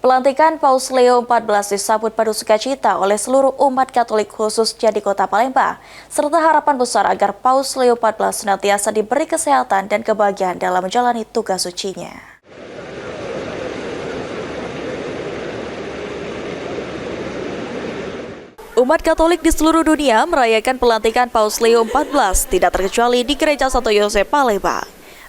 Pelantikan Paus Leo XIV disambut penuh sukacita oleh seluruh umat Katolik khususnya di Kota Palembang, serta harapan besar agar Paus Leo XIV senantiasa diberi kesehatan dan kebahagiaan dalam menjalani tugas sucinya. Umat Katolik di seluruh dunia merayakan pelantikan Paus Leo XIV, tidak terkecuali di Gereja Santo Yosef Palembang.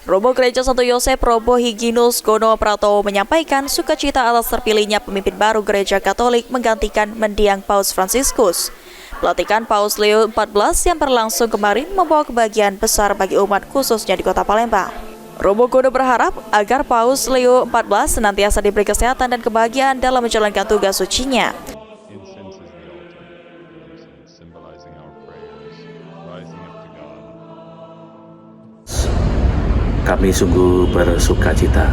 Romo Gereja Santo Yosef Robo Higinus Gono Pratowo menyampaikan sukacita atas terpilihnya pemimpin baru Gereja Katolik menggantikan mendiang Paus Fransiskus. Pelantikan Paus Leo XIV yang berlangsung kemarin membawa kebahagiaan besar bagi umat khususnya di Kota Palembang. Romo Gono berharap agar Paus Leo XIV senantiasa diberi kesehatan dan kebahagiaan dalam menjalankan tugas sucinya. Kami sungguh bersukacita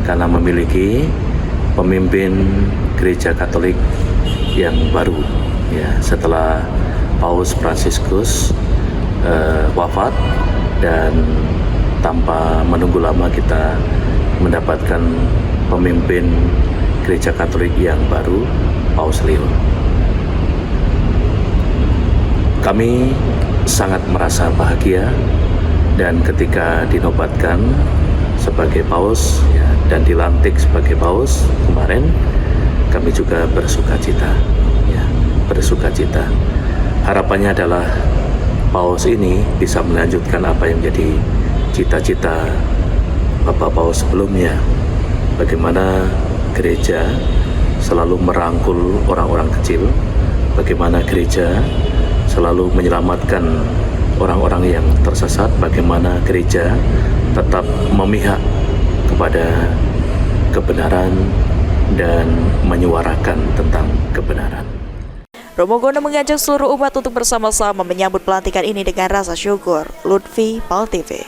karena memiliki pemimpin Gereja Katolik yang baru, ya, setelah Paus Fransiskus wafat, dan tanpa menunggu lama kita mendapatkan pemimpin Gereja Katolik yang baru, Paus Leo. Kami sangat merasa bahagia. Dan ketika dinobatkan sebagai paus, ya, dan dilantik sebagai paus kemarin, kami juga bersukacita, ya, bersukacita. Harapannya adalah paus ini bisa melanjutkan apa yang menjadi cita-cita Bapak Paus sebelumnya. Bagaimana gereja selalu merangkul orang-orang kecil, bagaimana gereja selalu menyelamatkan orang-orang yang tersesat, bagaimana gereja tetap memihak kepada kebenaran dan menyuarakan tentang kebenaran. Romo Gono mengajak seluruh umat untuk bersama-sama menyambut pelantikan ini dengan rasa syukur. Lutfi, PAL TV.